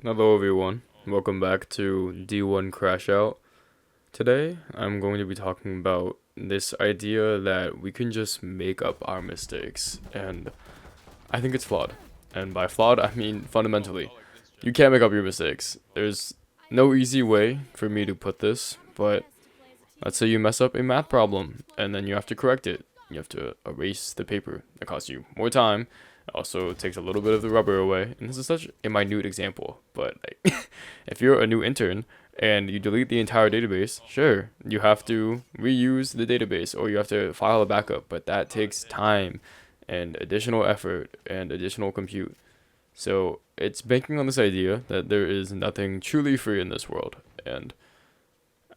Hello everyone, welcome back to D1 Crashout. Today I'm going to be talking about this idea that we can just make up our mistakes, and I think it's flawed. And by flawed I mean fundamentally. You can't make up your mistakes. There's no easy way for me to put this, but let's say you mess up a math problem and then you have to correct it. You have to erase the paper. That costs you more time. It also takes a little bit of the rubber away. And this is such a minute example, but like, if you're a new intern and you delete the entire database, sure, you have to reuse the database or you have to file a backup, but that takes time and additional effort and additional compute. So it's banking on this idea that there is nothing truly free in this world, and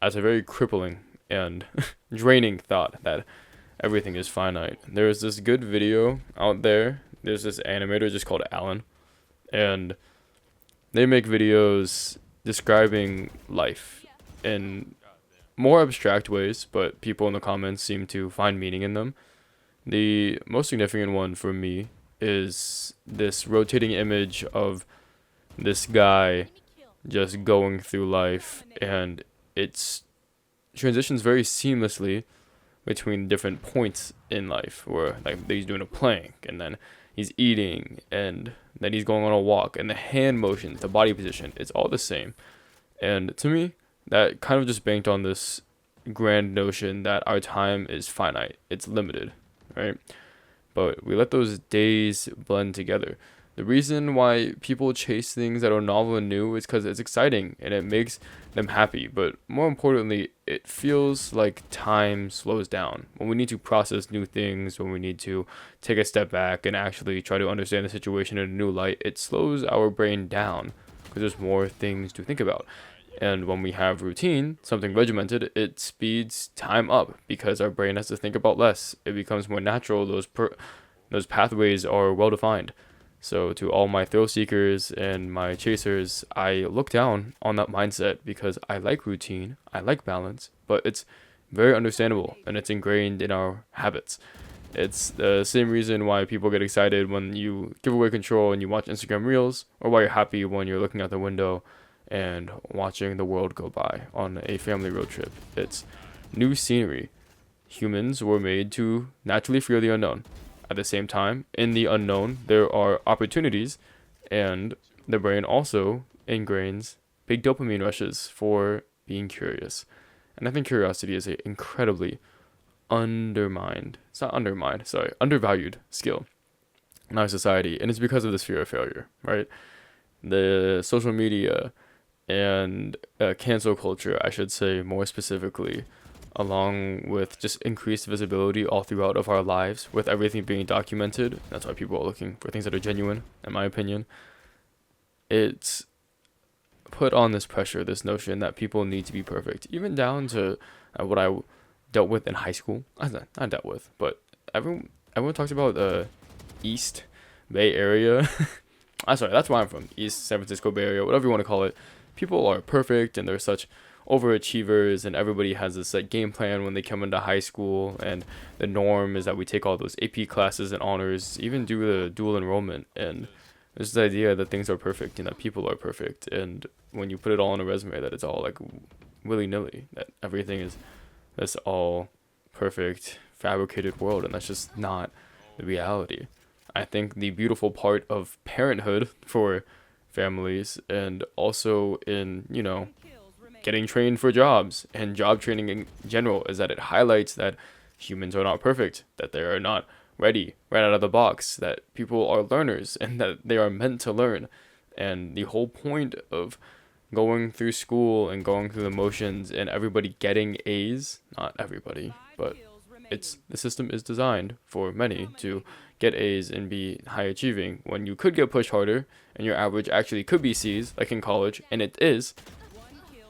as a very crippling and draining thought that everything is finite. There is this good video out there. There's this animator just called Alan, and they make videos describing life in more abstract ways, but people in the comments seem to find meaning in them. The most significant one for me is this rotating image of this guy just going through life, and it's transitions very seamlessly between different points in life, where like he's doing a plank and then he's eating and then he's going on a walk, and the hand motions, the body position, it's all the same. And to me, that kind of just banked on this grand notion that our time is finite, it's limited, right? But we let those days blend together. The reason why people chase things that are novel and new is because it's exciting and it makes them happy. But more importantly, it feels like time slows down. When we need to process new things, when we need to take a step back and actually try to understand the situation in a new light, it slows our brain down because there's more things to think about. And when we have routine, something regimented, it speeds time up because our brain has to think about less. It becomes more natural. Those pathways are well defined. So to all my thrill seekers and my chasers, I look down on that mindset because I like routine, I like balance, but it's very understandable and it's ingrained in our habits. It's the same reason why people get excited when you give away control and you watch Instagram Reels, or why you're happy when you're looking out the window and watching the world go by on a family road trip. It's new scenery. Humans were made to naturally fear the unknown. At the same time, in the unknown, there are opportunities, and the brain also ingrains big dopamine rushes for being curious. And I think curiosity is an incredibly undervalued skill in our society, and it's because of this fear of failure, right? The social media and cancel culture, I should say more specifically, along with just increased visibility all throughout of our lives, with everything being documented. That's why people are looking for things that are genuine, in my opinion. It's put on this pressure, this notion that people need to be perfect, even down to what I dealt with in high school. Not dealt with, but everyone talks about the East Bay Area. I'm sorry, that's where I'm from, East San Francisco Bay Area, whatever you want to call it. People are perfect, and they're such overachievers, and everybody has this like game plan when they come into high school, and the norm is that we take all those AP classes and honors, even do the dual enrollment, and there's this idea that things are perfect and that people are perfect, and when you put it all on a resume, that it's all like willy-nilly, that everything is this all perfect fabricated world, and that's just not the reality. I think the beautiful part of parenthood for families, and also in getting trained for jobs and job training in general, is that it highlights that humans are not perfect, that they are not ready right out of the box, that people are learners and that they are meant to learn. And the whole point of going through school and going through the motions and everybody getting A's, not everybody, but the system is designed for many to get A's and be high achieving, when you could get pushed harder and your average actually could be C's, like in college, and it is,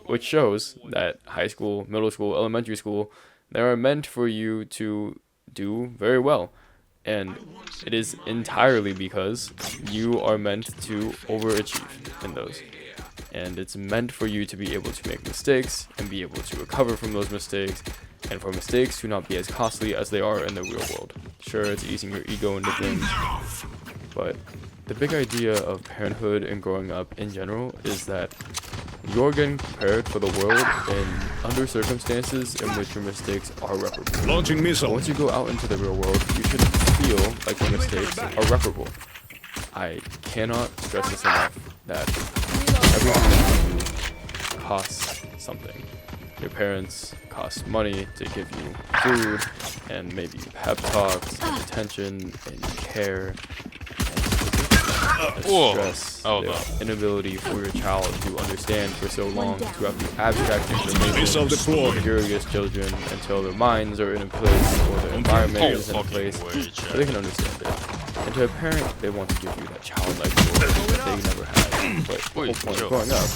which shows that high school, middle school, elementary school, they are meant for you to do very well. And it is entirely because you are meant to overachieve in those. And it's meant for you to be able to make mistakes and be able to recover from those mistakes, and for mistakes to not be as costly as they are in the real world. Sure, it's easing your ego into things, but the big idea of parenthood and growing up in general is that you're getting prepared for the world under circumstances in which your mistakes are reparable. Launching missile. Once you go out into the real world, you should feel like your mistakes are reparable. I cannot stress this enough that everything you do costs something. Your parents cost money to give you food and maybe pep talks and attention and care and stress, the inability for your child to understand for so long, to have to abstract information from curious children until their minds are in a place or their environment is in a place where they can understand it. And to a parent, they want to give you that childlike joy that they never had. But the whole point of growing up is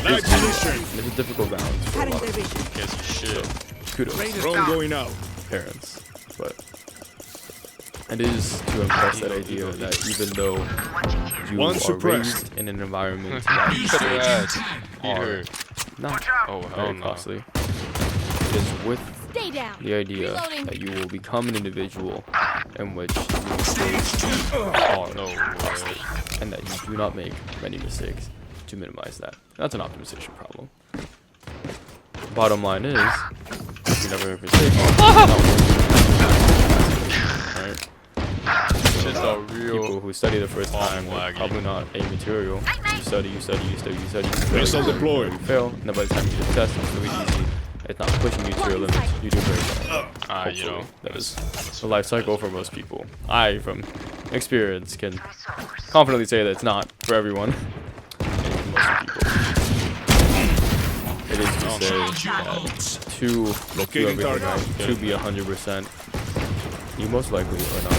it's a difficult balance for a lot of people. So, kudos. Wrongdoing out. Parents. But it is to impress that idea that even though you are raised in an environment that are not very costly, it is with the idea that you will become an individual in which your mistakes are costly and that you do not make many mistakes to minimize that. That's an optimization problem. Bottom line is, if you never make mistakes, right? People who study the first time are probably not a material. You study, you fail, and then by the time you get the test, it's really easy. It's not pushing you to your limits. You do very well. You know, that is the life cycle for most people. I, from experience, can confidently say that it's not for everyone. And most people. It is to say that to be 100%, you most likely are not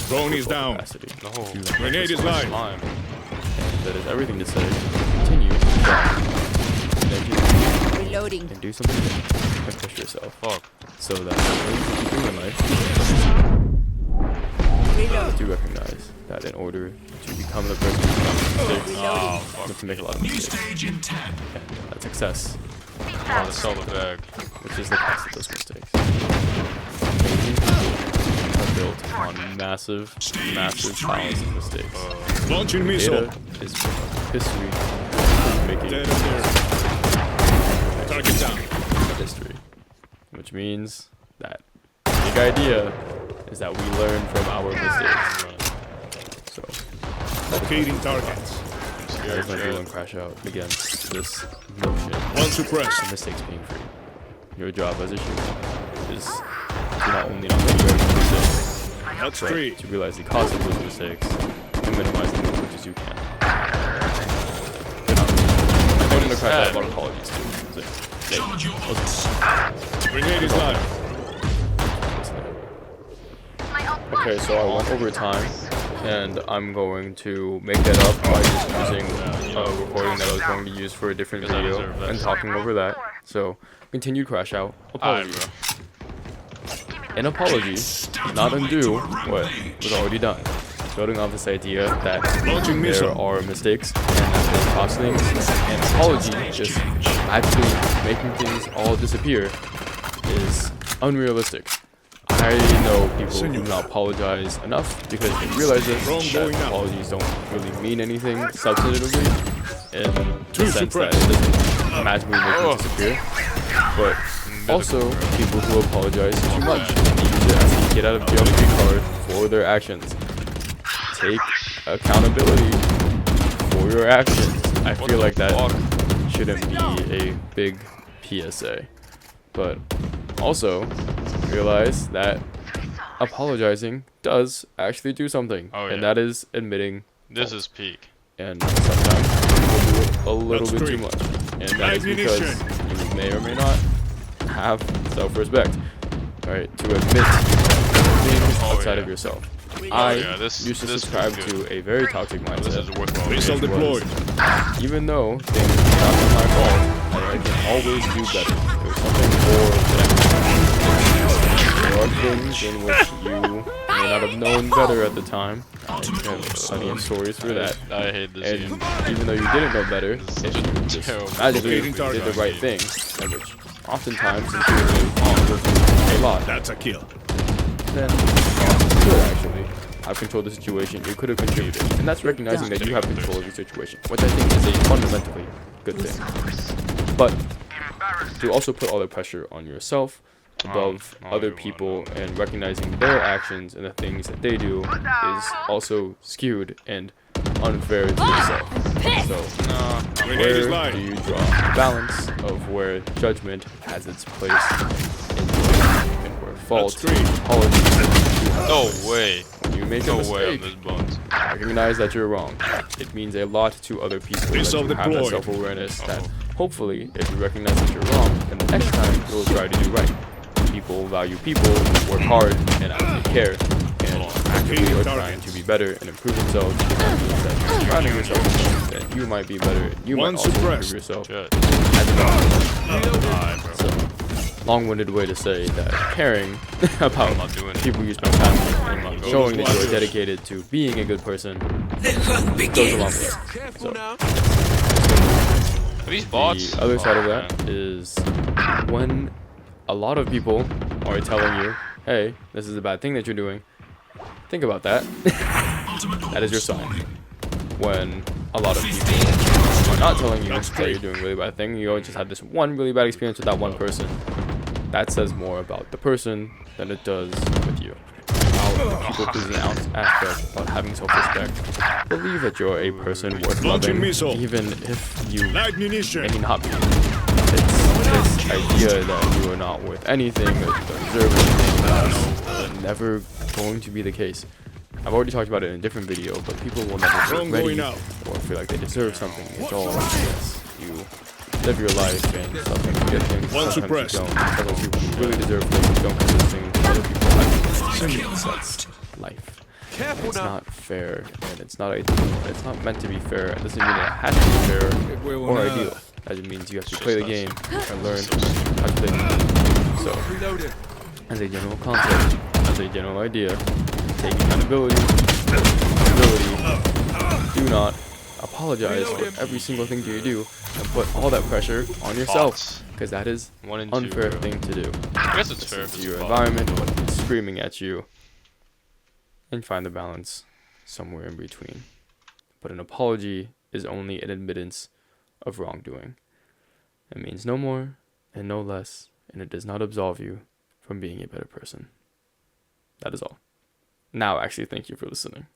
Drone is down. Capacity. Grenade is live. And that is everything to say. Continue to try. Reloading. And do something good and push yourself. So that the things that you do in life, do recognize that in order to become the person who makes mistakes, you have to make a lot of mistakes. And that's success. Sell the bag. Which is the cost of those mistakes. Are built on massive piles of mistakes. Launching missile. Data is history making target down. History, which means that the big idea is that we learn from our mistakes. So, locating targets. That is my view on Crashout against this notion of mistakes being free. Your job as a shooter is to not only not make very mistakes, but to realize the cost of those mistakes and minimize them as much as you can. I'm going to Crashout about apologies too. Grenade is live. Okay, so I went over time, and I'm going to make that up by just using a recording that I was going to use for a different video and talking over that. So, continued Crashout. Apology. An apology does not undo what was already done. Building off this idea that there are mistakes and that there's cost things, an apology just magically making things all disappear is unrealistic. I know people who do not apologize enough because they realize that apologies don't really mean anything substantively in the sense that it doesn't magically make them disappear. But also people who apologize too much and use it as a get out of jail free card for their actions. Take accountability for your actions. I feel like that shouldn't be a big PSA. But also realize that apologizing does actually do something, and that is admitting this is peak. And sometimes people do it a little bit too much, and that is because you may or may not have self-respect, right? To admit things outside of yourself. I used to subscribe to a very toxic mindset. Even though things are not my fault, I can always do better. There's something more that there are things in which you may not have known better at the time. I have plenty of stories for that. I hate this game. Even though you didn't know better, if you just magically did the right thing, which oftentimes is a lot. That's a kill. Then good actually. have control of the situation, you could have contributed. And that's recognizing that you have control of your situation, which I think is a fundamentally good thing. But to also put all the pressure on yourself above other people and recognizing their actions and the things that they do is also skewed and unfair to yourself. So, where do you draw the balance of where judgment has its place and where fault, apology? No way. When you make a mistake, recognize that you're wrong. It means a lot to other people that you have that self-awareness that hopefully, if you recognize that you're wrong, then the next time you'll try to do right. People value people, work hard, and actually care, and actively are trying to be better and improve themselves. That means that you're surrounding yourself with people that you might be better, you might also improve yourself as an So, long-winded way to say that caring about people you spend time with and showing that you are dedicated to being a good person goes a long way. So, These bots? the other side of that is when a lot of people are telling you, hey, this is a bad thing that you're doing, think about that. That is your sign. When a lot of people are not telling you that you're doing a really bad thing, you just had this one really bad experience with that one person, that says more about the person than it does with you. People pleasing aspect about having self-respect. Believe that you're a person worth loving, even if you may not be. It's this idea that you are not worth anything, that you don't deserve anything, is never going to be the case. I've already talked about it in a different video, but people will never feel ready or feel like they deserve something. It's all yes, you live your life and sometimes you get things, sometimes you don't. Sometimes people who really deserve things don't get those things, other people have that's life. It's not fair, and it's not ideal. It's not meant to be fair. It doesn't mean it has to be fair or ideal. As it means you have to play the game and learn how to play the game. So, as a general concept, as a general idea, take accountability, do not apologize for every single thing that you do, and put all that pressure on yourself, because that is an unfair thing to do. I guess it's fair to your environment, when it's screaming at you, and find the balance somewhere in between. But an apology is only an admittance of wrongdoing. It means no more and no less, and it does not absolve you from being a better person. That is all. Now, actually, thank you for listening.